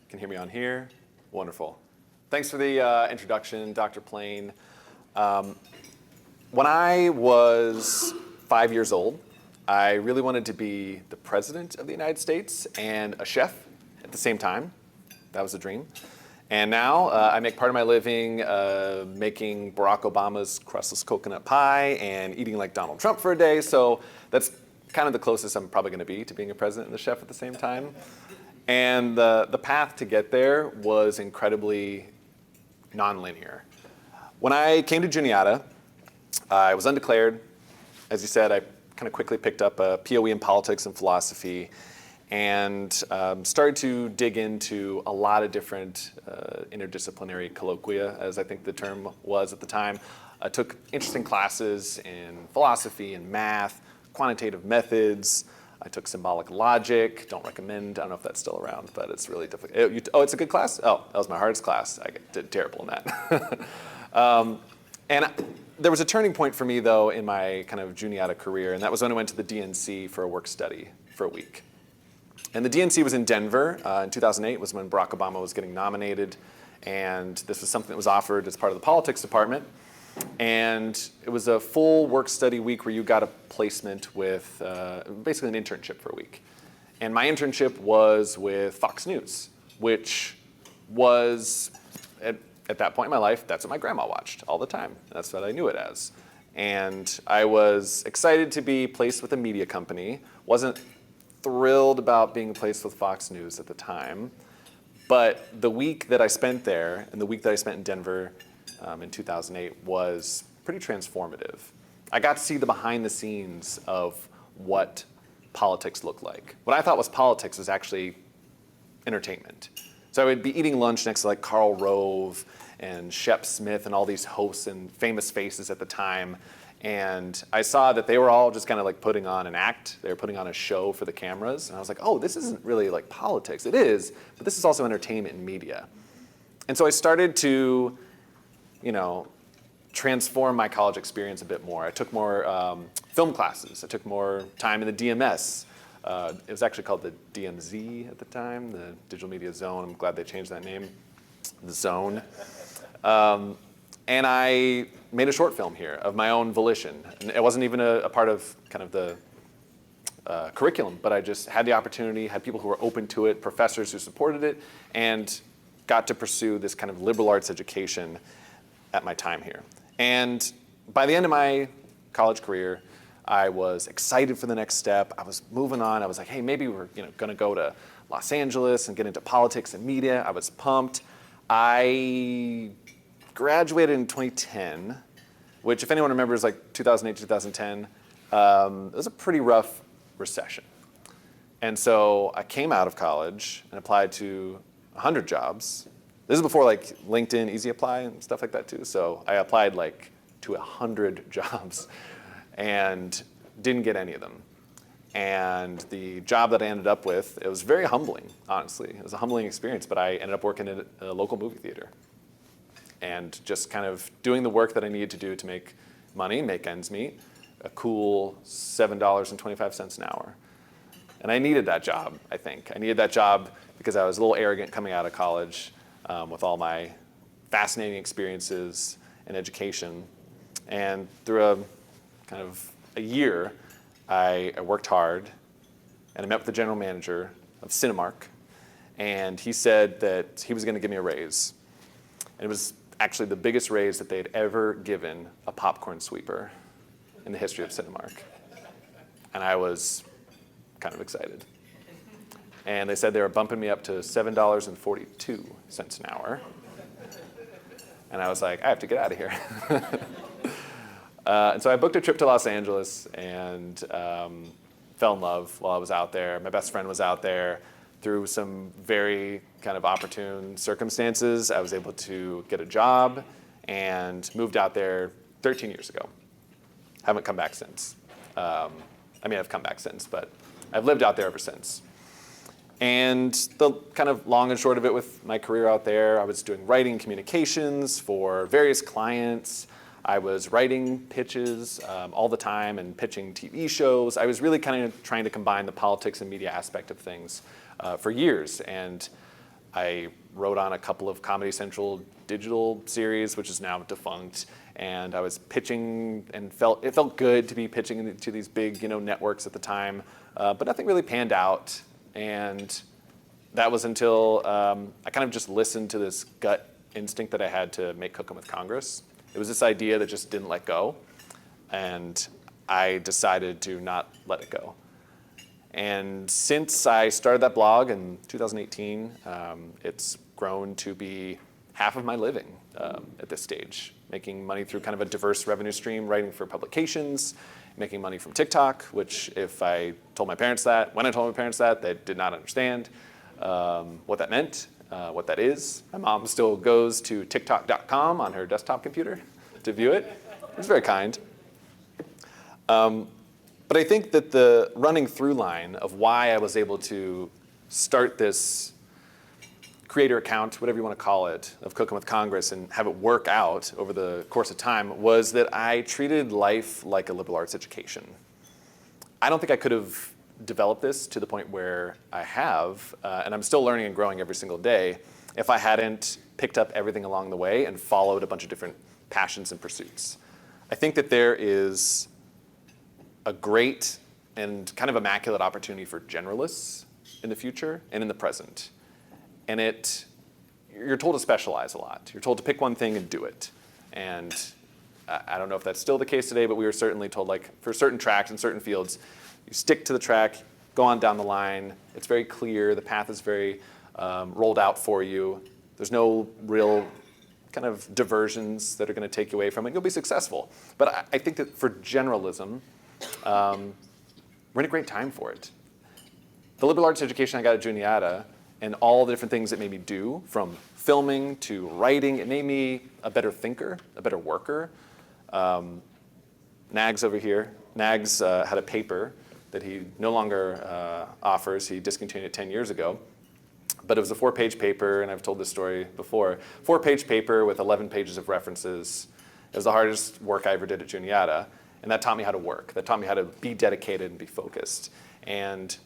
Can hear me on here? Wonderful. Thanks for the introduction, Dr. Plain. When I was 5 years old, I really wanted to be the president of the United States and a chef at the same time. That was a dream. And now I make part of my living making Barack Obama's crustless coconut pie and eating like Donald Trump for a day. So that's kind of the closest I'm probably going to be to being a president and a chef at the same time. And the path to get there was incredibly nonlinear. When I came to Juniata, I was undeclared. As you said, I kind of quickly picked up a POE in politics and philosophy and started to dig into a lot of different interdisciplinary colloquia, as I think the term was at the time. I took interesting classes in philosophy and math, quantitative methods. I took symbolic logic. Don't recommend. I don't know if that's still around, but it's really difficult. Oh, it's a good class? Oh, that was my hardest class. I did terrible in that. There was a turning point for me, though, in my kind of Juniata career, and that was when I went to the DNC for a work study for a week. And the DNC was in Denver. In 2008 was when Barack Obama was getting nominated, and this was something that was offered as part of the politics department. And it was a full work study week where you got a placement with basically an internship for a week. And my internship was with Fox News, which was, at that point in my life, that's what my grandma watched all the time. That's what I knew it as. And I was excited to be placed with a media company. Wasn't thrilled about being placed with Fox News at the time. But the week that I spent there and the week that I spent in Denver in 2008 was pretty transformative. I got to see the behind the scenes of what politics looked like. What I thought was politics was actually entertainment. So I would be eating lunch next to like Karl Rove and Shep Smith and all these hosts and famous faces at the time. And I saw that they were all just kind of like putting on an act. They were putting on a show for the cameras. And I was like, oh, this isn't really like politics. It is, but this is also entertainment and media. And so I started to transform my college experience a bit more. I took more film classes. I took more time in the DMS. It was actually called the DMZ at the time, the Digital Media Zone. I'm glad they changed that name, the Zone. And I made a short film here of my own volition. And it wasn't even a part of kind of the curriculum, but I just had the opportunity, had people who were open to it, professors who supported it, and got to pursue this kind of liberal arts education at my time here. And by the end of my college career, I was excited for the next step. I was moving on. I was like, hey, maybe we're going to go to Los Angeles and get into politics and media. I was pumped. I graduated in 2010, which if anyone remembers like 2008, 2010, it was a pretty rough recession. And so I came out of college and applied to 100 jobs. This is before like LinkedIn, Easy Apply and stuff like that too. So I applied like to 100 jobs and didn't get any of them. And the job that I ended up with, it was very humbling, honestly. It was a humbling experience, but I ended up working at a local movie theater and just kind of doing the work that I needed to do to make money, make ends meet, a cool $7.25 an hour. And I needed that job, I think. I needed that job because I was a little arrogant coming out of college with all my fascinating experiences in education. And through a year, I worked hard, and I met with the general manager of Cinemark, and he said that he was going to give me a raise. And it was actually the biggest raise that they had ever given a popcorn sweeper in the history of Cinemark. And I was kind of excited. And they said they were bumping me up to $7.42 an hour. And I was like, I have to get out of here. And so I booked a trip to Los Angeles and fell in love while I was out there. My best friend was out there. Through some very kind of opportune circumstances, I was able to get a job and moved out there 13 years ago. Haven't come back since. I've come back since, but I've lived out there ever since. And the kind of long and short of it with my career out there, I was doing writing communications for various clients. I was writing pitches all the time and pitching TV shows. I was really kind of trying to combine the politics and media aspect of things for years. And I wrote on a couple of Comedy Central digital series, which is now defunct. And I was pitching, and it felt good to be pitching to these big, networks at the time. But nothing really panned out. And that was until I kind of just listened to this gut instinct that I had to make Cooking with Congress. It was this idea that just didn't let go. And I decided to not let it go. And since I started that blog in 2018, it's grown to be half of my living at this stage, making money through kind of a diverse revenue stream, writing for publications, making money from TikTok, which if I told my parents that, when I told my parents that, they did not understand what that meant, what that is. My mom still goes to TikTok.com on her desktop computer to view it. It's very kind. But I think that the running through line of why I was able to start this creator account, whatever you want to call it, of Cooking with Congress and have it work out over the course of time was that I treated life like a liberal arts education. I don't think I could have developed this to the point where I have, and I'm still learning and growing every single day, if I hadn't picked up everything along the way and followed a bunch of different passions and pursuits. I think that there is a great and kind of immaculate opportunity for generalists in the future and in the present. And you're told to specialize a lot. You're told to pick one thing and do it. And I don't know if that's still the case today, but we were certainly told, like, for certain tracks and certain fields, you stick to the track, go on down the line. It's very clear. The path is very rolled out for you. There's no real kind of diversions that are going to take you away from it. You'll be successful. But I think that for generalism, we're in a great time for it. The liberal arts education I got at Juniata and all the different things it made me do, from filming to writing, it made me a better thinker, a better worker. Nags over here, Nags had a paper that he no longer offers. He discontinued it 10 years ago. But it was a 4-page paper, and I've told this story before. 4-page paper with 11 pages of references. It was the hardest work I ever did at Juniata. And that taught me how to work. That taught me how to be dedicated and be focused. And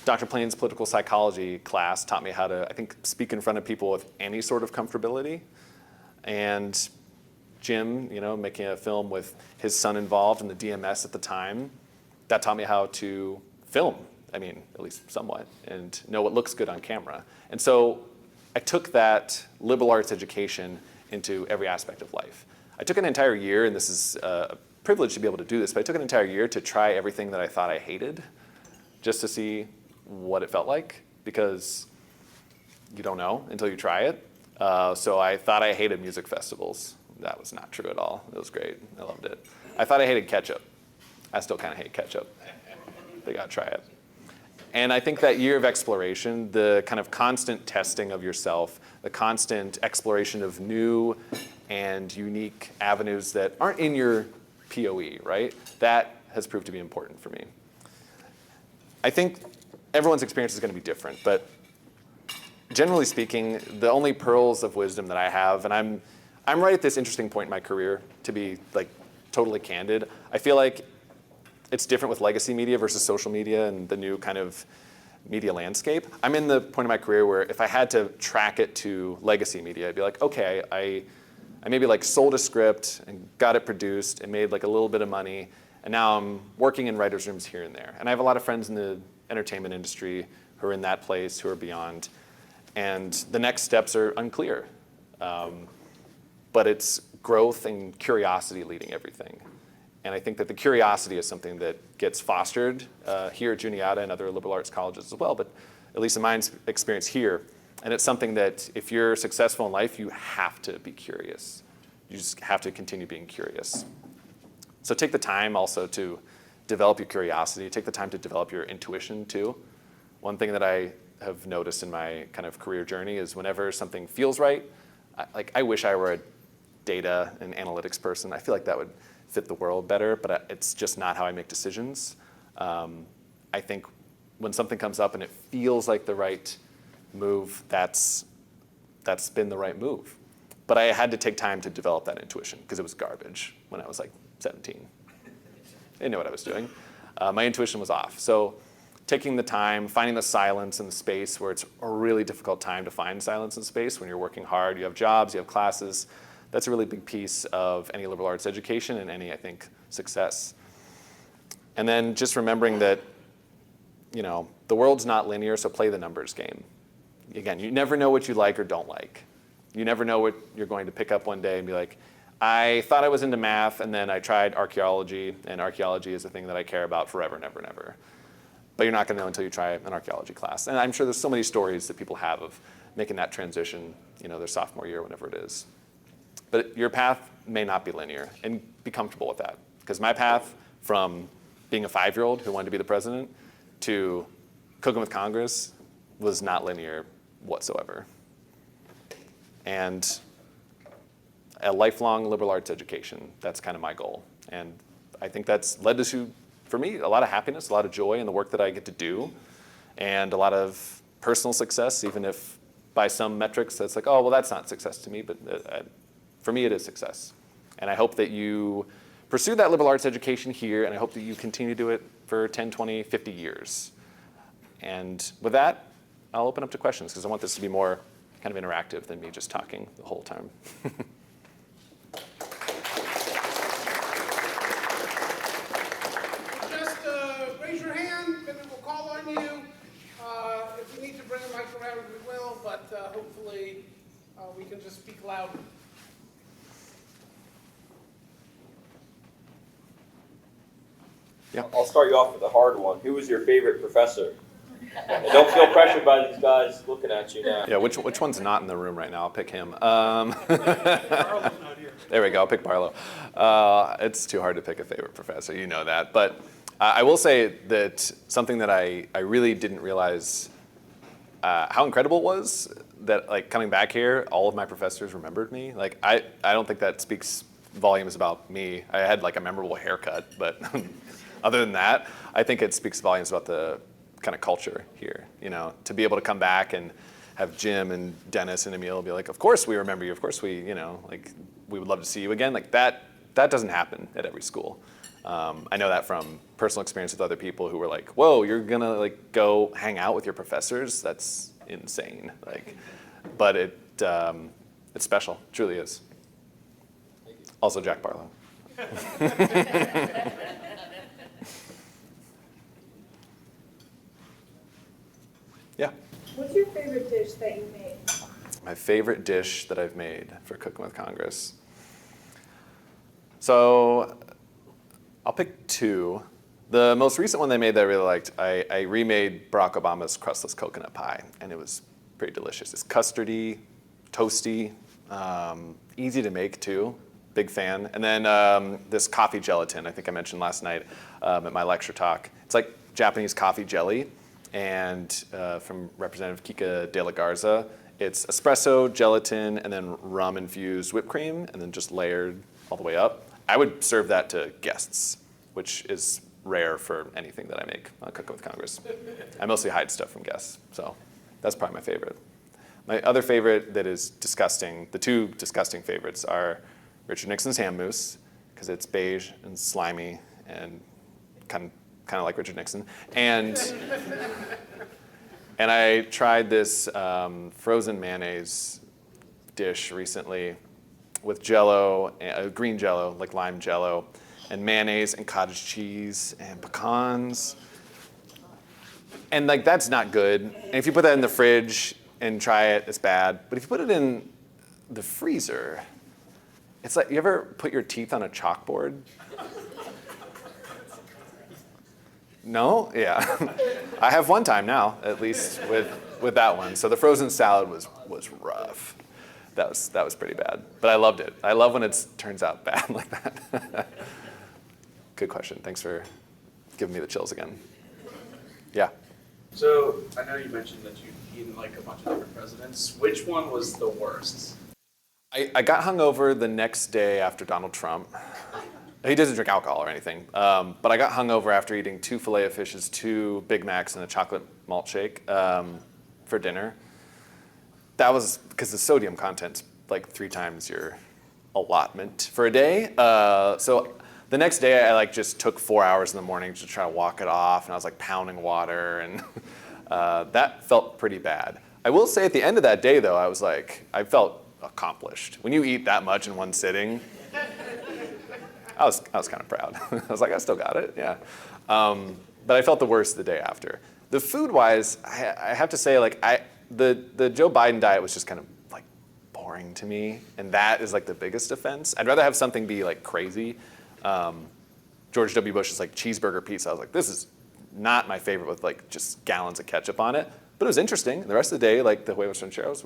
Dr. Plain's political psychology class taught me how to, I think, speak in front of people with any sort of comfortability. And Jim, making a film with his son involved in the DMS at the time, that taught me how to film. I mean, at least somewhat, and know what looks good on camera. And so I took that liberal arts education into every aspect of life. I took an entire year, and this is privileged to be able to do this, but I took an entire year to try everything that I thought I hated just to see what it felt like, because you don't know until you try it. So I thought I hated music festivals. That was not true at all. It was great. I loved it. I thought I hated ketchup. I still kind of hate ketchup. But you gotta try it. And I think that year of exploration, the kind of constant testing of yourself, the constant exploration of new and unique avenues that aren't in your POE, right? That has proved to be important for me. I think everyone's experience is going to be different, but generally speaking, the only pearls of wisdom that I have, and I'm right at this interesting point in my career, to be like totally candid. I feel like it's different with legacy media versus social media and the new kind of media landscape. I'm in the point in my career where if I had to track it to legacy media, I'd be like, okay, I maybe like sold a script and got it produced and made like a little bit of money, and now I'm working in writers' rooms here and there. And I have a lot of friends in the entertainment industry who are in that place, who are beyond. And the next steps are unclear. But it's growth and curiosity leading everything. And I think that the curiosity is something that gets fostered here at Juniata and other liberal arts colleges as well, but at least in my experience here. And it's something that if you're successful in life, you have to be curious. You just have to continue being curious. So take the time also to develop your curiosity. Take the time to develop your intuition too. One thing that I have noticed in my kind of career journey is whenever something feels right, I wish I were a data and analytics person. I feel like that would fit the world better, but it's just not how I make decisions. I think when something comes up and it feels like the right move, that's been the right move. But I had to take time to develop that intuition because it was garbage when I was like 17. I didn't know what I was doing. My intuition was off. So taking the time, finding the silence and the space where it's a really difficult time to find silence and space when you're working hard, you have jobs, you have classes. That's a really big piece of any liberal arts education and any, I think, success. And then just remembering that, you know, the world's not linear, so play the numbers game. Again, you never know what you like or don't like. You never know what you're going to pick up one day and be like, I thought I was into math, and then I tried archaeology, and archaeology is a thing that I care about forever and ever and ever. But you're not going to know until you try an archaeology class. And I'm sure there's so many stories that people have of making that transition, you know, their sophomore year, whenever it is. But your path may not be linear, and be comfortable with that. Because my path from being a 5-year-old who wanted to be the president to cooking with Congress was not linear whatsoever. And a lifelong liberal arts education, that's kind of my goal. And I think that's led to, for me, a lot of happiness, a lot of joy in the work that I get to do, and a lot of personal success, even if by some metrics that's like, oh, well, that's not success to me, but for me, it is success. And I hope that you pursue that liberal arts education here, and I hope that you continue to do it for 10, 20, 50 years. And with that, I'll open up to questions, because I want this to be more kind of interactive than me just talking the whole time. Just raise your hand, and we'll call on you. If we need to bring a mic around, we will, but hopefully we can just speak louder. Yeah. I'll start you off with a hard one. Who was your favorite professor? And don't feel pressured by these guys looking at you now. Yeah, which one's not in the room right now? I'll pick him. There we go, I'll pick Barlow. It's too hard to pick a favorite professor, you know that. But I will say that something that I really didn't realize how incredible it was that, like, coming back here, all of my professors remembered me. Like, I don't think that speaks volumes about me. I had like a memorable haircut, but other than that, I think it speaks volumes about the kind of culture here, you know, to be able to come back and have Jim and Dennis and Emil be like, of course we remember you, of course we, you know, like, we would love to see you again. Like, that doesn't happen at every school. I know that from personal experience with other people who were like, whoa, you're gonna like go hang out with your professors? That's insane. Like, but it's special, it truly is. Also Jack Barlow. Yeah. What's your favorite dish that you made? My favorite dish that I've made for Cooking with Congress. So I'll pick two. The most recent one they made that I really liked, I remade Barack Obama's crustless coconut pie, and it was pretty delicious. It's custardy, toasty, easy to make too. Big fan. And then this coffee gelatin, I think I mentioned last night at my lecture talk. It's like Japanese coffee jelly. And from Representative Kika de la Garza, it's espresso, gelatin, and then rum-infused whipped cream, and then just layered all the way up. I would serve that to guests, which is rare for anything that I make on Cooking with Congress. I mostly hide stuff from guests, so that's probably my favorite. My other favorite that is disgusting, the two disgusting favorites are Richard Nixon's ham mousse, because it's beige and slimy and kind of like Richard Nixon. And I tried this frozen mayonnaise dish recently with Jell-O, green Jell-O, like lime Jell-O, and mayonnaise and cottage cheese and pecans. And like, that's not good. And if you put that in the fridge and try it, it's bad. But if you put it in the freezer, it's like, you ever put your teeth on a chalkboard? No? Yeah. I have one time now, at least with that one. So the frozen salad was rough. That was pretty bad. But I loved it. I love when it turns out bad like that. Good question. Thanks for giving me the chills again. Yeah. So I know you mentioned that you've eaten like a bunch of different presidents. Which one was the worst? I got hungover the next day after Donald Trump. He doesn't drink alcohol or anything, but I got hungover after eating 2 Filet-O-Fishes, 2 Big Macs, and a chocolate malt shake for dinner. That was because the sodium content's like 3 times your allotment for a day. So The next day, I like just took 4 hours in the morning to try to walk it off, and I was like pounding water, and that felt pretty bad. I will say at the end of that day, though, I felt accomplished. When you eat that much in one sitting, I was kind of proud. I was like, I still got it, yeah. But I felt the worst the day after. The food-wise, I have to say, like, the Joe Biden diet was just kind of like boring to me, and that is like the biggest offense. I'd rather have something be like crazy. George W. Bush's like cheeseburger pizza, I was like, this is not my favorite with like just gallons of ketchup on it, but it was interesting. The rest of the day, like the huevos rancheros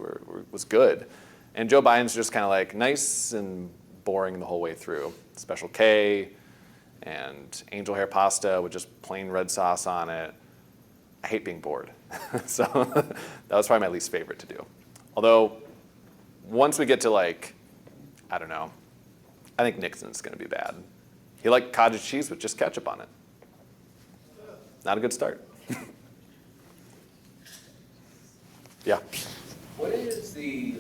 was good. And Joe Biden's just kind of like nice and boring the whole way through. Special K and angel hair pasta with just plain red sauce on it. I hate being bored. So that was probably my least favorite to do. Although once we get to like, I don't know, I think Nixon's gonna be bad. He liked cottage cheese with just ketchup on it. Not a good start. Yeah. What is the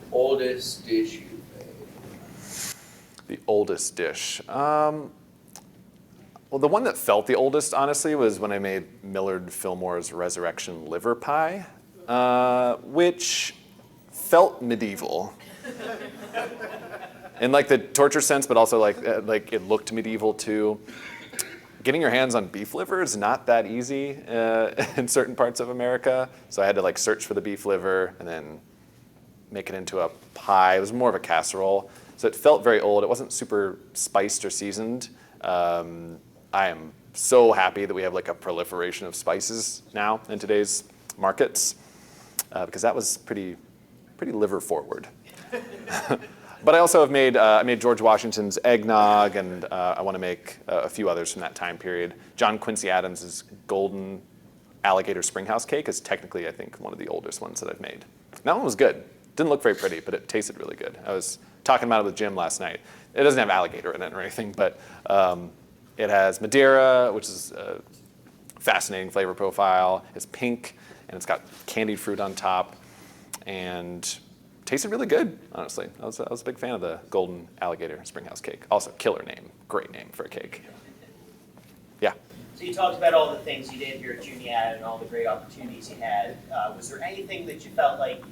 oldest dish you've made? The oldest dish. Well, the one that felt the oldest, honestly, was when I made Millard Fillmore's Resurrection liver pie, which felt medieval. In like the torture sense, but also like it looked medieval too. Getting your hands on beef liver is not that easy in certain parts of America. So I had to like search for the beef liver and then make it into a pie. It was more of a casserole. So it felt very old. It wasn't super spiced or seasoned. I am so happy that we have like a proliferation of spices now in today's markets, because that was pretty liver forward. But I also have made, I made George Washington's eggnog, and I want to make a few others from that time period. John Quincy Adams's golden alligator springhouse cake is technically, I think, one of the oldest ones that I've made. That one was good. Didn't look very pretty, but it tasted really good. I was talking about it with Jim last night. It doesn't have alligator in it or anything, but it has Madeira, which is a fascinating flavor profile. It's pink, and it's got candied fruit on top, and tasted really good, honestly. I was a big fan of the golden alligator springhouse cake. Also, killer name, great name for a cake. Yeah. So you talked about all the things you did here at Juniata and all the great opportunities you had. Was there anything that you felt like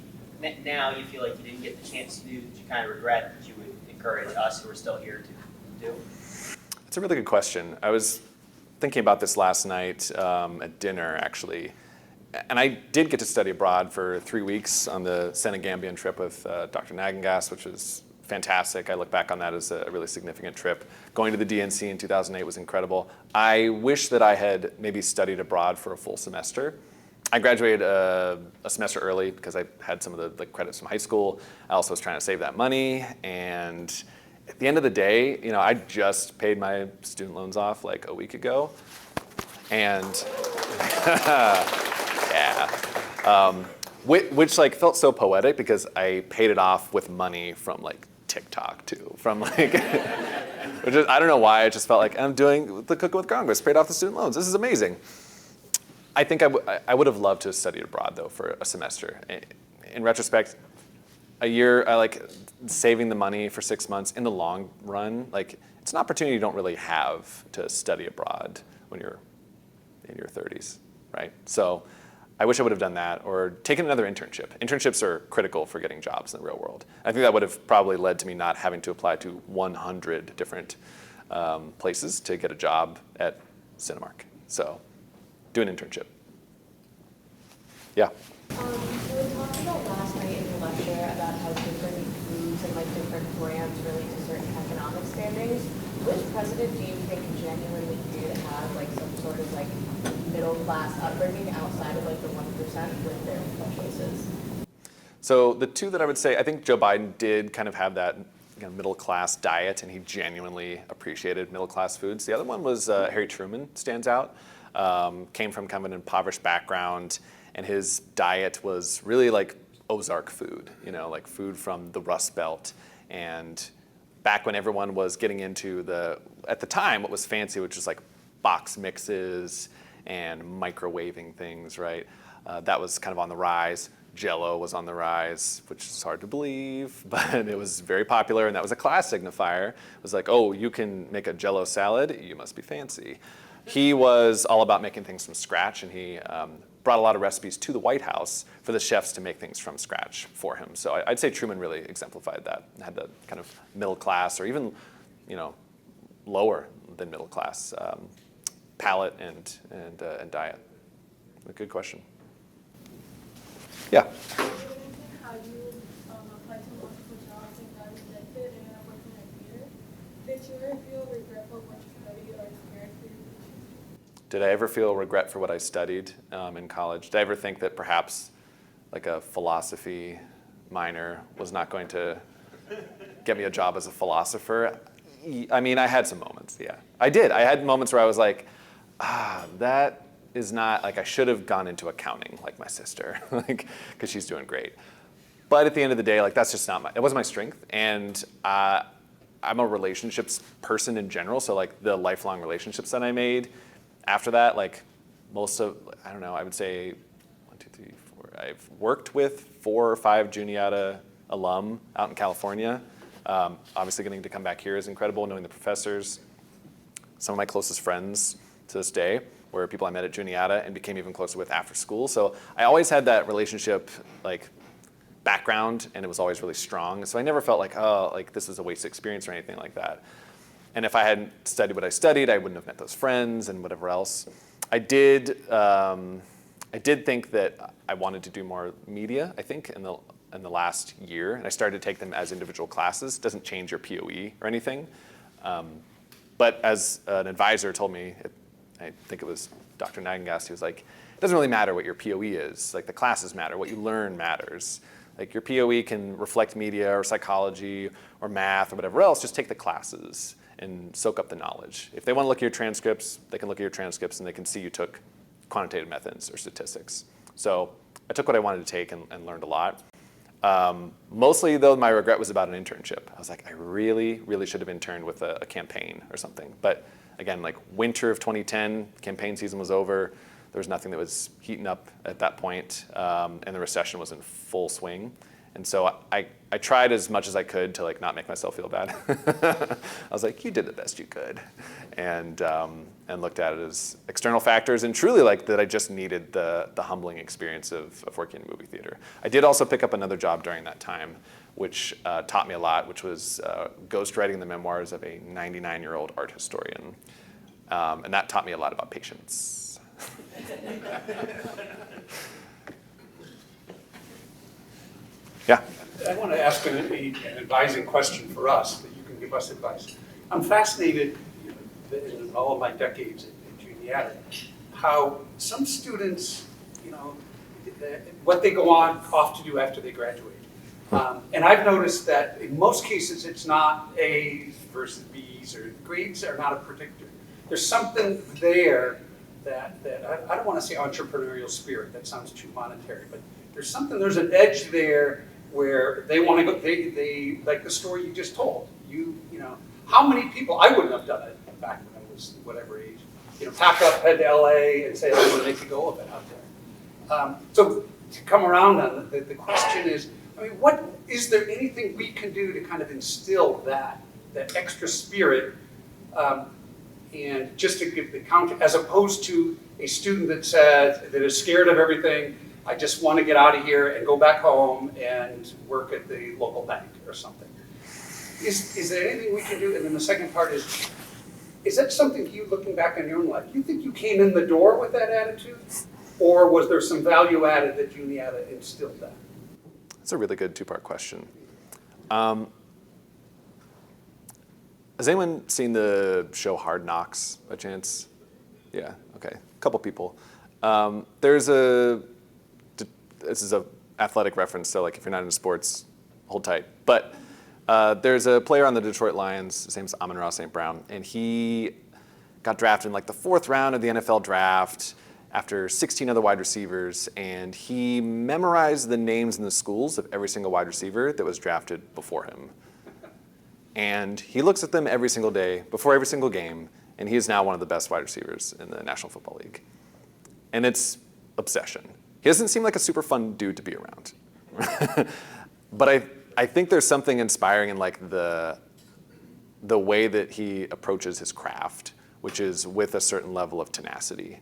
now you feel like you didn't get the chance to do that you kind of regret that you would encourage us who are still here to do? It's a really good question. I was thinking about this last night at dinner, actually. And I did get to study abroad for 3 weeks on the Senegambian trip with Dr. Nagangas, which was fantastic. I look back on that as a really significant trip. Going to the DNC in 2008 was incredible. I wish that I had maybe studied abroad for a full semester. I graduated a semester early because I had some of the credits from high school. I also was trying to save that money. And at the end of the day, you know, I just paid my student loans off like a week ago. And yeah, which like felt so poetic because I paid it off with money from like TikTok too, from like, which is, I don't know why, I just felt like I'm doing the Cooking with Congress, paid off the student loans. This is amazing. I think I would have loved to have studied abroad though for a semester. In retrospect, a year, I like saving the money for 6 months in the long run. Like it's an opportunity you don't really have to study abroad when you're in your 30s, right? So I wish I would have done that or taken another internship. Internships are critical for getting jobs in the real world. I think that would have probably led to me not having to apply to 100 different places to get a job at Cinemark. So do an internship. Yeah. So we talked about last night in the lecture about how different foods and like different brands relate to certain economic standings. Which president do you think genuinely did have like some sort of like middle class upbringing outside of like the 1% with their choices? So the two that I would say, I think Joe Biden did kind of have that middle class diet, and he genuinely appreciated middle class foods. The other one was Harry Truman stands out. Came from kind of an impoverished background, and his diet was really like Ozark food, you know, like food from the Rust Belt. And back when everyone was getting into at the time, what was fancy, which was like box mixes and microwaving things, right? That was kind of on the rise. Jell-O was on the rise, which is hard to believe, but it was very popular, and that was a class signifier. It was like, oh, you can make a Jell-O salad? You must be fancy. He was all about making things from scratch, and he brought a lot of recipes to the White House for the chefs to make things from scratch for him. So I'd say Truman really exemplified that, had the kind of middle class, or even, lower than middle class palate and diet. A good question. Yeah. How you apply to multiple jobs and got elected and working at theater? Did you ever feel regret for what you studied or experienced for your future? Did I ever feel regret for what I studied in college? Did I ever think that perhaps like a philosophy minor was not going to get me a job as a philosopher? I mean, I had some moments, yeah. I did. I had moments where I was like, that is not, like I should have gone into accounting like my sister, like, because she's doing great. But at the end of the day, like that's just not it wasn't my strength. And I'm a relationships person in general, so like the lifelong relationships that I made after that, like most of, I don't know, I would say 1, 2, 3, 4. I've worked with 4 or 5 Juniata alum out in California. Obviously getting to come back here is incredible, knowing the professors. Some of my closest friends to this day were people I met at Juniata and became even closer with after school. So I always had that relationship like background, and it was always really strong. So I never felt like, oh, like this is a wasted experience or anything like that. And if I hadn't studied what I studied, I wouldn't have met those friends and whatever else. I did think that I wanted to do more media, I think, in the last year, and I started to take them as individual classes. It doesn't change your POE or anything. But as an advisor told me, I think it was Dr. Nagengast, he was like, it doesn't really matter what your POE is. Like the classes matter, what you learn matters. Like your POE can reflect media or psychology or math or whatever else, just take the classes and soak up the knowledge. If they want to look at your transcripts, they can look at your transcripts and they can see you took quantitative methods or statistics. So I took what I wanted to take and learned a lot. Mostly though, my regret was about an internship. I was like, I really, really should have interned with a campaign or something. But again, like winter of 2010, campaign season was over. There was nothing that was heating up at that point, and the recession was in full swing. And so I tried as much as I could to like not make myself feel bad. I was like, you did the best you could, and looked at it as external factors, and truly like that I just needed the humbling experience of working in movie theater. I did also pick up another job during that time, which taught me a lot, which was ghostwriting the memoirs of a 99-year-old art historian, and that taught me a lot about patience. Yeah. I want to ask an advising question for us, that you can give us advice. I'm fascinated in all of my decades at Juniata, how some students, what they go off to do after they graduate. And I've noticed that in most cases, it's not A's versus B's, or grades are not a predictor. There's something there that I don't want to say entrepreneurial spirit, that sounds too monetary, but there's an edge there where they want to go, they like the story you just told. You know, how many people, I wouldn't have done it back when I was whatever age, pack up, head to LA and say, I want to make a go of it out there. So to come around on the question is, I mean, is there anything we can do to kind of instill that extra spirit, and just to give the counter, as opposed to a student that is scared of everything, I just want to get out of here and go back home and work at the local bank or something. Is there anything we can do? And then the second part is that something you, looking back on your own life, you think you came in the door with that attitude? Or was there some value added that Juniata instilled that? That's a really good 2-part question. Has anyone seen the show Hard Knocks by chance? Yeah, okay, a couple people. This is an athletic reference, so like if you're not into sports, hold tight. But there's a player on the Detroit Lions, his name's Amon-Ra St. Brown, and he got drafted in like the 4th round of the NFL draft after 16 other wide receivers, and he memorized the names and the schools of every single wide receiver that was drafted before him. And he looks at them every single day, before every single game, and he is now one of the best wide receivers in the National Football League. And it's obsession. He doesn't seem like a super fun dude to be around. But I think there's something inspiring in like the way that he approaches his craft, which is with a certain level of tenacity.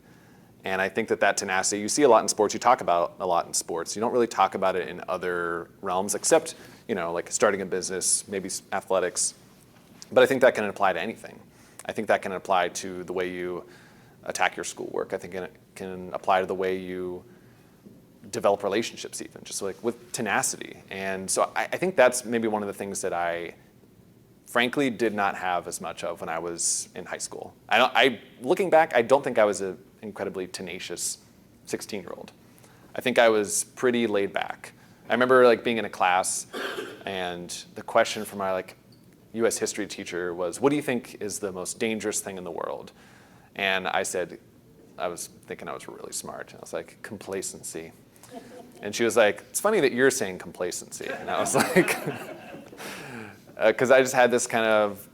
And I think that tenacity, you see a lot in sports, you talk about a lot in sports. You don't really talk about it in other realms, except, like starting a business, maybe athletics. But I think that can apply to anything. I think that can apply to the way you attack your schoolwork. I think it can apply to the way you develop relationships even, just like with tenacity. And so I think that's maybe one of the things that I frankly did not have as much of when I was in high school. Looking back, I don't think I was an incredibly tenacious 16-year-old. I think I was pretty laid back. I remember like being in a class and the question from my US history teacher was, what do you think is the most dangerous thing in the world? And I said, I was thinking I was really smart. I was like, complacency. And she was like, it's funny that you're saying complacency. And I was like, because I just had this kind of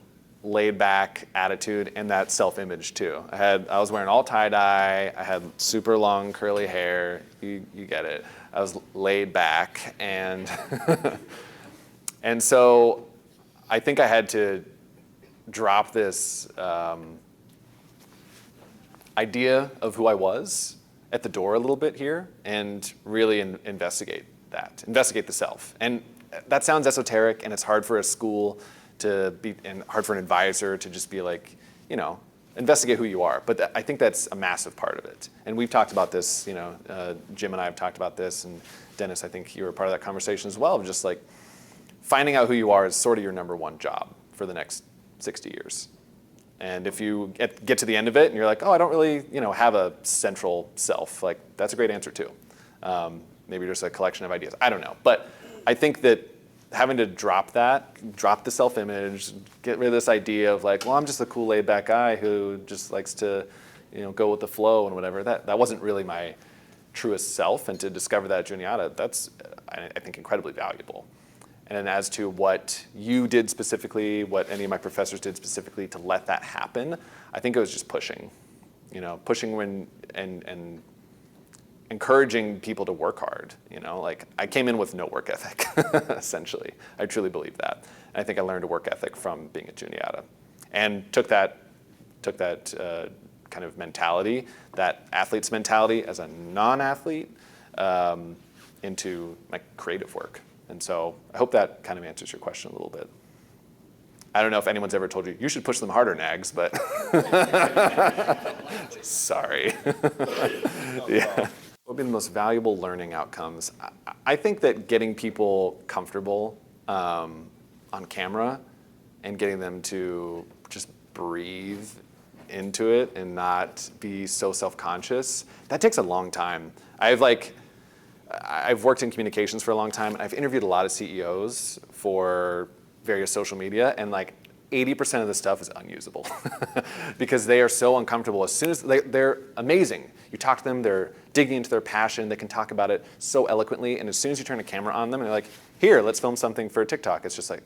laid back attitude and that self-image too. I was wearing all tie-dye, I had super long curly hair, you get it. I was laid back and and so I think I had to drop this idea of who I was at the door a little bit here and really investigate the self. And that sounds esoteric and it's hard for a school to be, and hard for an advisor to just be like, investigate who you are. But I think that's a massive part of it. And we've talked about this, Jim and I have talked about this, and Dennis, I think you were part of that conversation as well, of just like finding out who you are is sort of your number one job for the next 60 years. And if you get to the end of it and you're like, oh, I don't really, have a central self, like that's a great answer too. Maybe just a collection of ideas. I don't know. But I think that having to drop the self-image, get rid of this idea of like, well, I'm just a cool laid-back guy who just likes to, go with the flow and whatever. That wasn't really my truest self, and to discover that at Juniata, that's, I think, incredibly valuable. And then as to what you did specifically, what any of my professors did specifically to let that happen, I think it was just pushing, pushing when and encouraging people to work hard. Like I came in with no work ethic, essentially. I truly believe that. And I think I learned a work ethic from being at Juniata, and took that kind of mentality, that athlete's mentality as a non-athlete, into my creative work. And so I hope that kind of answers your question a little bit. I don't know if anyone's ever told you should push them harder, Nags, but sorry. Yeah. What would be the most valuable learning outcomes? I think that getting people comfortable on camera and getting them to just breathe into it and not be so self-conscious, that takes a long time. I've worked in communications for a long time, and I've interviewed a lot of CEOs for various social media, and like 80% of the stuff is unusable because they are so uncomfortable. As soon as they're amazing. You talk to them, they're digging into their passion, they can talk about it so eloquently, and as soon as you turn a camera on them and they're like, here, let's film something for TikTok, it's just like,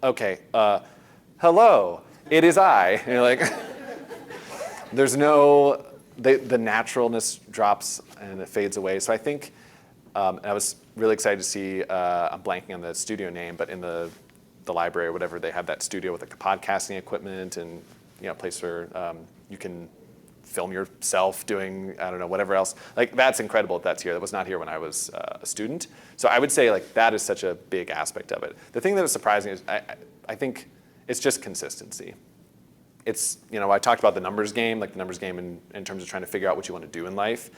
okay, hello, it is I. And you're like, there's no, the naturalness drops and it fades away. So I think, I was really excited to see, I'm blanking on the studio name, but in the library or whatever, they have that studio with like podcasting equipment and a place where you can film yourself doing, I don't know, whatever else. Like that's incredible that's here. That was not here when I was a student. So I would say like that is such a big aspect of it. The thing that was surprising is I think it's just consistency. It's, I talked about the numbers game, like the numbers game in terms of trying to figure out what you want to do in life.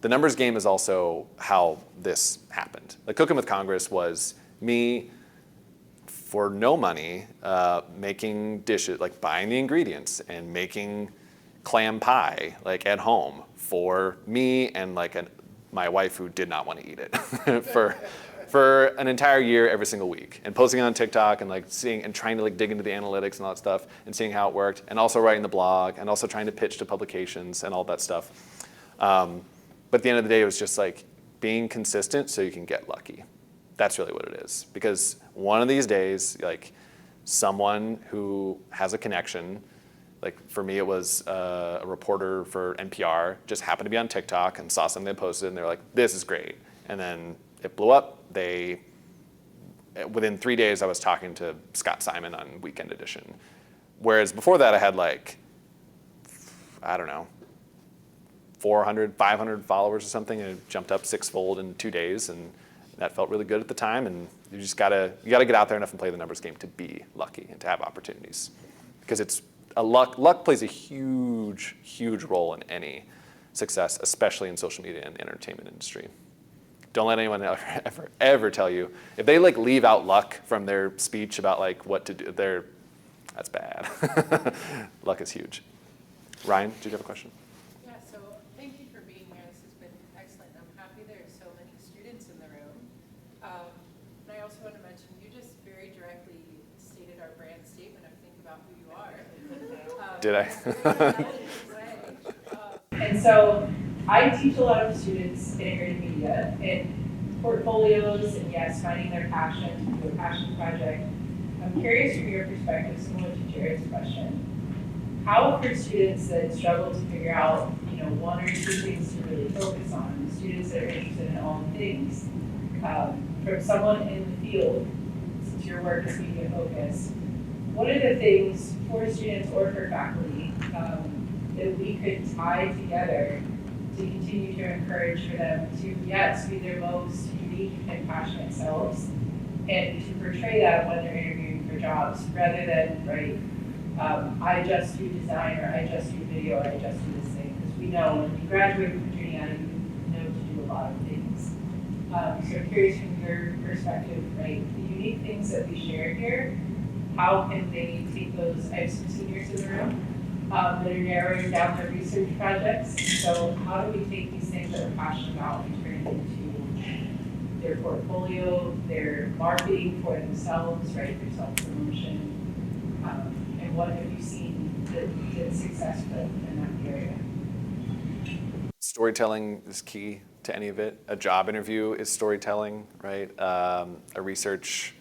The numbers game is also how this happened. Like Cooking with Congress was me, for no money, making dishes, like buying the ingredients and making clam pie like at home for me and like my wife who did not want to eat it for an entire year every single week, and posting it on TikTok and like seeing and trying to like dig into the analytics and all that stuff and seeing how it worked, and also writing the blog and also trying to pitch to publications and all that stuff. But at the end of the day, it was just like being consistent so you can get lucky. That's really what it is. Because one of these days, like someone who has a connection Like for me, it was a reporter for NPR, just happened to be on TikTok and saw something they posted, and they were like, this is great. And then it blew up. Within 3 days, I was talking to Scott Simon on Weekend Edition. Whereas before that, I had like, I don't know, 400, 500 followers or something, and it jumped up sixfold in 2 days, and that felt really good at the time. And you just gotta get out there enough and play the numbers game to be lucky and to have opportunities, because it's luck plays a huge, huge role in any success, especially in social media and the entertainment industry. Don't let anyone ever tell you, if they like leave out luck from their speech about like what to do, that's bad. Luck is huge. Ryan, did you have a question? Yeah, so thank you for being here. This has been excellent. I'm happy there are so many students in the room. And I also want to mention, you just very directly stated our brand statement of think about who you are. Did I? And so I teach a lot of students integrated media and portfolios, and yes, finding their passion to do a passion project. I'm curious from your perspective, similar to Jared's question, how for students that struggle to figure out, one or two things to really focus on, students that are interested in all things, from someone in the field, since your work is media focused, what are the things for students or for faculty that we could tie together to continue to encourage for them to, yes, be their most unique and passionate selves, and to portray that when they're interviewing for jobs, rather than, right, I just do design, or I just do video, or I just do this thing. Because we know when you graduate from Juniata, you know to do a lot of things. So I'm curious from your perspective, right, the unique things that we share here, how can they take those? I have some seniors in the room that are narrowing down their research projects. So how do we take these things that we're passionate about and turn it into their portfolio, their marketing for themselves, right, their self-promotion, and what have you seen that's successful in that area? Storytelling is key to any of it. A job interview is storytelling, right? A research,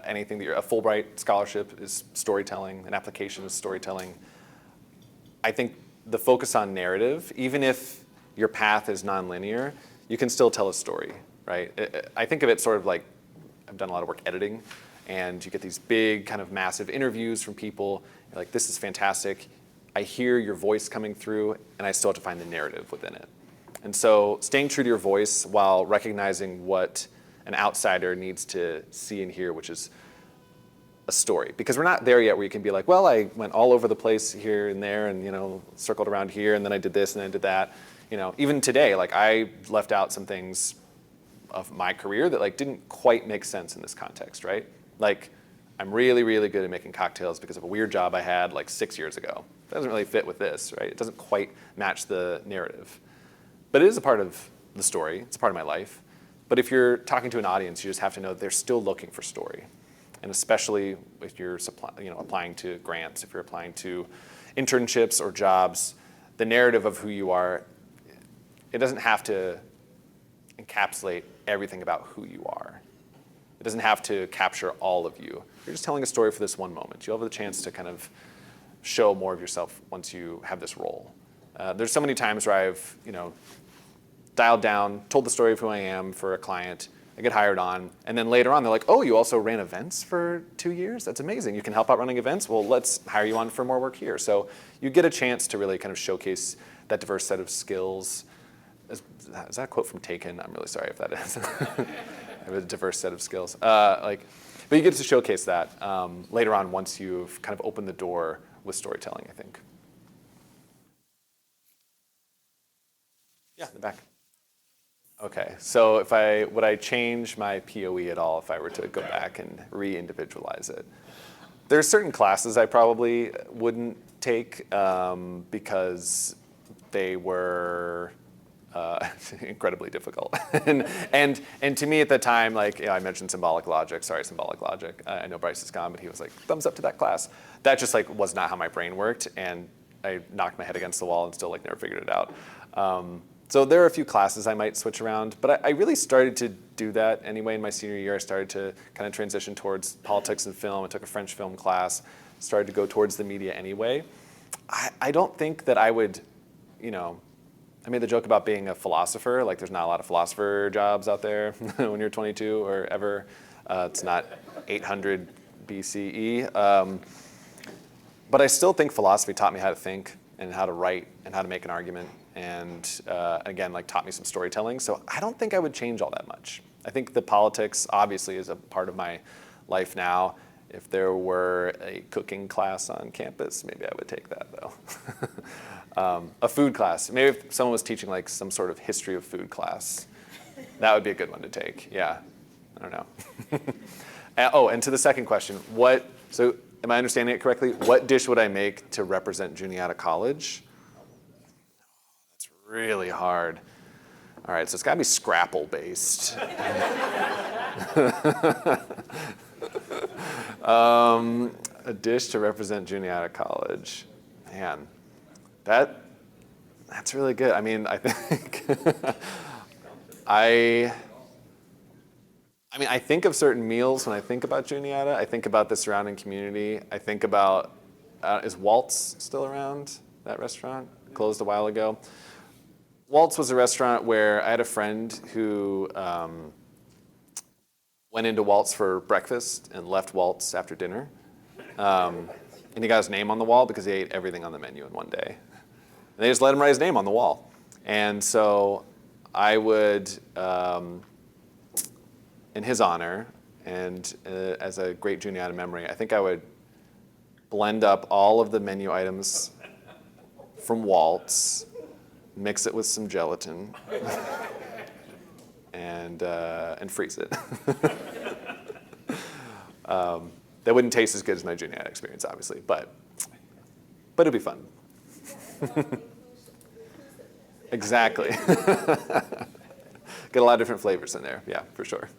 anything a Fulbright scholarship is storytelling. An application is storytelling. I think the focus on narrative, even if your path is nonlinear, you can still tell a story, right? I think of it sort of like, I've done a lot of work editing, and you get these big kind of massive interviews from people. You're like, this is fantastic. I hear your voice coming through, and I still have to find the narrative within it. And so staying true to your voice while recognizing what an outsider needs to see and hear, which is a story. Because we're not there yet where you can be like, well, I went all over the place here and there, and circled around here, and then I did this and then I did that. Even today, like I left out some things of my career that like didn't quite make sense in this context, right? Like I'm really, really good at making cocktails because of a weird job I had like 6 years ago. That doesn't really fit with this, right? It doesn't quite match the narrative. But it is a part of the story. It's a part of my life. But if you're talking to an audience, you just have to know they're still looking for story. And especially if you're applying to grants, if you're applying to internships or jobs, the narrative of who you are, it doesn't have to encapsulate everything about who you are. It doesn't have to capture all of you. You're just telling a story for this one moment. You'll have the chance to kind of show more of yourself once you have this role. There's so many times where I've dialed down, told the story of who I am for a client, I get hired on, and then later on they're like, oh, you also ran events for 2 years? That's amazing. You can help out running events? Well, let's hire you on for more work here. So you get a chance to really kind of showcase that diverse set of skills. Is that a quote from Taken? I'm really sorry if that is. I have a diverse set of skills. But you get to showcase that later on once you've kind of opened the door with storytelling, I think. Yeah, in the back. Okay, so would I change my POE at all if I were to go back and re-individualize it? There's certain classes I probably wouldn't take because they were incredibly difficult. and to me at the time, I mentioned symbolic logic. Sorry, symbolic logic. I know Bryce is gone, but he was like, thumbs up to that class. That just was not how my brain worked, and I knocked my head against the wall and still never figured it out. So there are a few classes I might switch around, but I really started to do that anyway in my senior year. I started to kind of transition towards politics and film. I took a French film class, started to go towards the media anyway. I don't think that I would, I made the joke about being a philosopher. Like there's not a lot of philosopher jobs out there when you're 22 or ever. It's not 800 BCE. But I still think philosophy taught me how to think and how to write and how to make an argument. And again, like taught me some storytelling. So I don't think I would change all that much. I think the politics obviously is a part of my life now. If there were a cooking class on campus, maybe I would take that though. A food class, maybe if someone was teaching like some sort of history of food class, that would be a good one to take. Yeah, I don't know. And to the second question, so am I understanding it correctly? What dish would I make to represent Juniata College? Really hard. All right, so it's gotta be Scrapple based. A dish to represent Juniata College. Man, that's really good. I mean, I think I think of certain meals when I think about Juniata. I think about the surrounding community. I think about, is Waltz still around, that restaurant? Closed a while ago. Waltz was a restaurant where I had a friend who went into Waltz for breakfast and left Waltz after dinner. And he got his name on the wall because he ate everything on the menu in one day. And they just let him write his name on the wall. And so I would, in his honor, and as a great Juniata memory, I think I would blend up all of the menu items from Waltz, mix it with some gelatin, and freeze it. That wouldn't taste as good as my Juniata experience, obviously, but it'd be fun. Exactly. Get a lot of different flavors in there, yeah, for sure.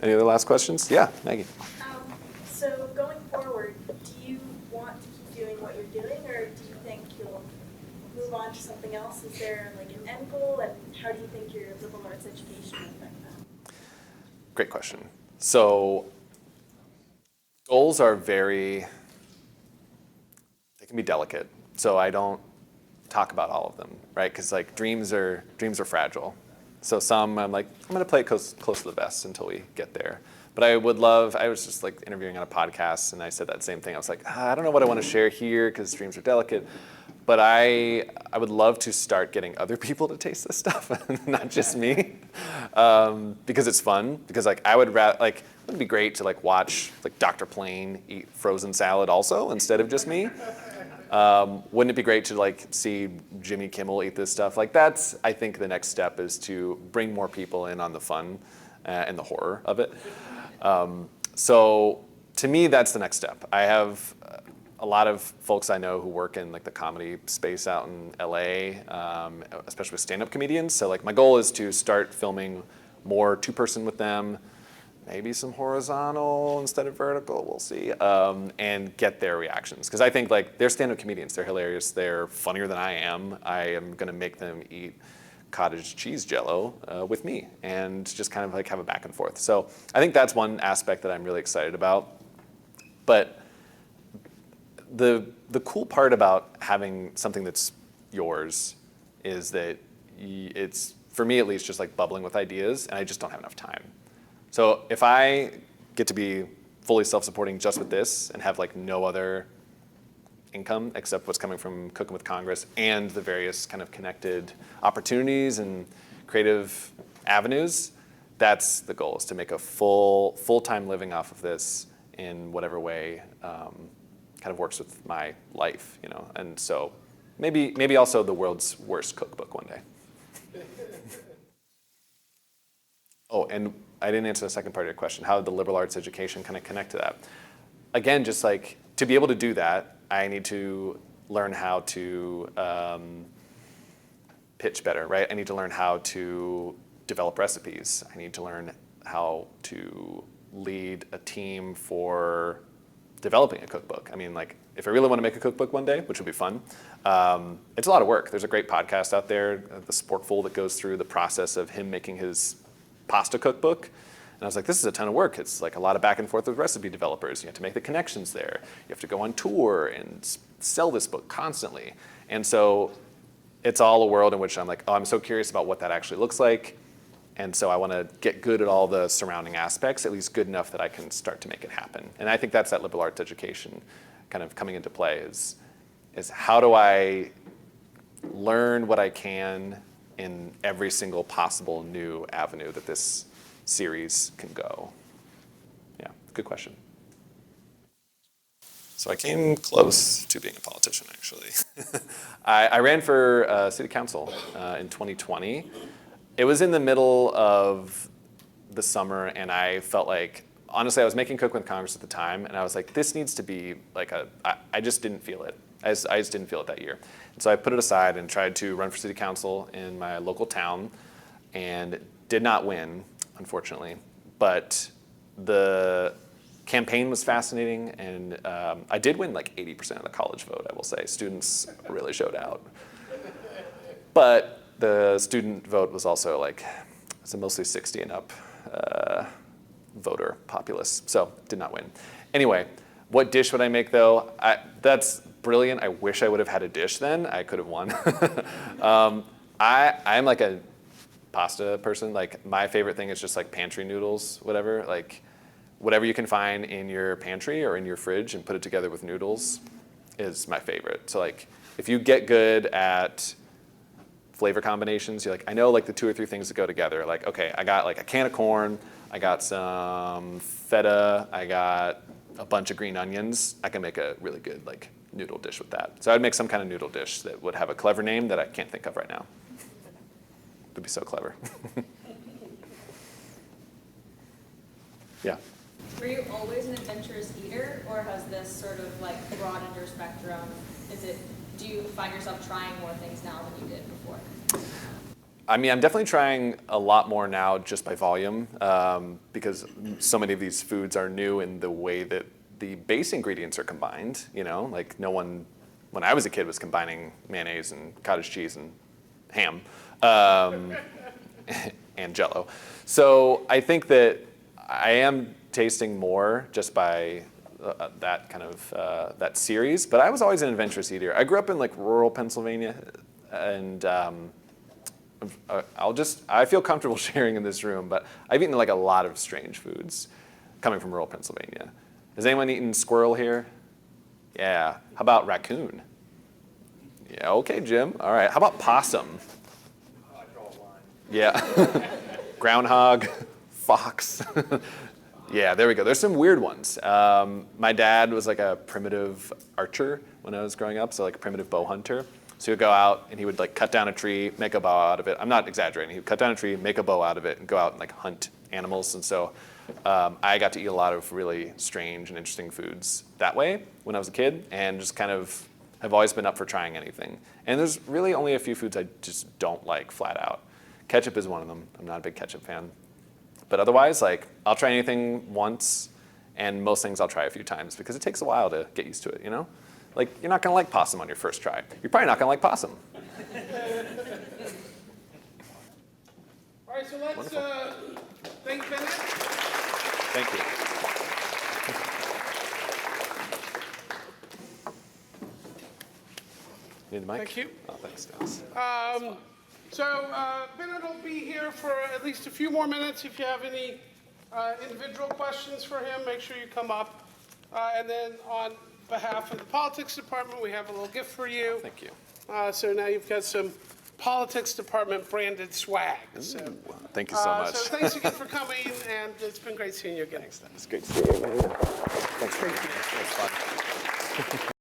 Any other last questions? Yeah, Maggie. So going forward, do you want to keep doing what you're doing, or do you think you'll move on to something else? Is there like an end goal, and how do you think your liberal arts education will affect that? Great question. So goals are they can be delicate. So I don't talk about all of them, right? Because like dreams are fragile. So some I'm like, I'm gonna play it close to the vest until we get there. But I was just like interviewing on a podcast and I said that same thing. I was like, I don't know what I want to share here because dreams are delicate. But I would love to start getting other people to taste this stuff, not just me, because it's fun. Because like I would rather, like, it would be great to like watch like Dr. Plain eat frozen salad also instead of just me. Wouldn't it be great to like see Jimmy Kimmel eat this stuff? Like that's, I think the next step is to bring more people in on the fun and the horror of it. So to me, that's the next step. I have a lot of folks I know who work in like the comedy space out in LA, especially with stand-up comedians. So like my goal is to start filming more two-person with them, maybe some horizontal instead of vertical, we'll see, and get their reactions. Because I think like they're stand-up comedians, they're hilarious, they're funnier than I am. I am gonna make them eat cottage cheese jello with me and just kind of like have a back and forth. So I think that's one aspect that I'm really excited about. But the cool part about having something that's yours is that it's, for me at least, just like bubbling with ideas, and I just don't have enough time. So if I get to be fully self-supporting just with this and have like no other income except what's coming from Cooking with Congress and the various kind of connected opportunities and creative avenues, that's the goal, is to make a full-time living off of this in whatever way kind of works with my life, you know. And so maybe also the world's worst cookbook one day. Oh, and I didn't answer the second part of your question. How did the liberal arts education kind of connect to that? Again, just like to be able to do that, I need to learn how to pitch better, right? I need to learn how to develop recipes. I need to learn how to lead a team for developing a cookbook. I mean, like, if I really want to make a cookbook one day, which would be fun, it's a lot of work. There's a great podcast out there, The Sporkful, that goes through the process of him making his pasta cookbook. And I was like, this is a ton of work. It's like a lot of back and forth with recipe developers. You have to make the connections there. You have to go on tour and sell this book constantly. And so it's all a world in which I'm like, oh, I'm so curious about what that actually looks like. And so I want to get good at all the surrounding aspects, at least good enough that I can start to make it happen. And I think that's that liberal arts education kind of coming into play is how do I learn what I can in every single possible new avenue that this series can go? Yeah, good question. So I came close to being a politician, actually. I ran for city council in 2020. It was in the middle of the summer, and I felt like, honestly, I was making Cook with Congress at the time, and I was like, this needs to be like I just didn't feel it. I just didn't feel it that year. And so I put it aside and tried to run for city council in my local town, and did not win, unfortunately. But the campaign was fascinating, and I did win like 80% of the college vote, I will say. Students really showed out. But the student vote was also like, it's a mostly 60 and up voter populace, so did not win. Anyway, what dish would I make though? That's brilliant. I wish I would have had a dish then. I could have won. I'm like a pasta person. Like my favorite thing is just like pantry noodles, whatever. Like whatever you can find in your pantry or in your fridge and put it together with noodles is my favorite. So like if you get good at flavor combinations, you're like, I know like the 2 or 3 things that go together. Like, okay, I got like a can of corn, I got some feta, I got a bunch of green onions. I can make a really good like noodle dish with that. So I'd make some kind of noodle dish that would have a clever name that I can't think of right now. It'd be so clever. Yeah. Were you always an adventurous eater, or has this sort of like broadened your spectrum? Do you find yourself trying more things now than you did before? I mean, I'm definitely trying a lot more now just by volume because so many of these foods are new in the way that the base ingredients are combined. You know, like no one, when I was a kid, was combining mayonnaise and cottage cheese and ham and Jell-O. So I think that I am tasting more just by that kind of that series, but I was always an adventurous eater. I grew up in like rural Pennsylvania, and I feel comfortable sharing in this room, but I've eaten like a lot of strange foods coming from rural Pennsylvania. Has anyone eaten squirrel here? Yeah. How about raccoon? Yeah. Okay, Jim. All right. How about possum? I draw a line. Yeah. Groundhog, fox. Yeah, there we go. There's some weird ones. My dad was like a primitive archer when I was growing up, so like a primitive bow hunter. So he would go out and he would like cut down a tree, make a bow out of it. I'm not exaggerating. He would cut down a tree, make a bow out of it, and go out and like hunt animals. And so I got to eat a lot of really strange and interesting foods that way when I was a kid, and just kind of have always been up for trying anything. And there's really only a few foods I just don't like flat out. Ketchup is one of them. I'm not a big ketchup fan. But otherwise, like, I'll try anything once, and most things I'll try a few times because it takes a while to get used to it, you know? Like, you're not gonna like possum on your first try. You're probably not gonna like possum. All right, so let's thank Bennett. Thank you. Need the mic? Thank you. Oh, thanks, Dennis. Bennett will be here for at least a few more minutes. If you have any individual questions for him, make sure you come up. And then on behalf of the politics department, we have a little gift for you. Thank you. So now you've got some politics department branded swag. So, thank you so much. So thanks again for coming, and it's been great seeing you again. Thanks, Dennis. Great to see you. Thanks for being here. It was fun.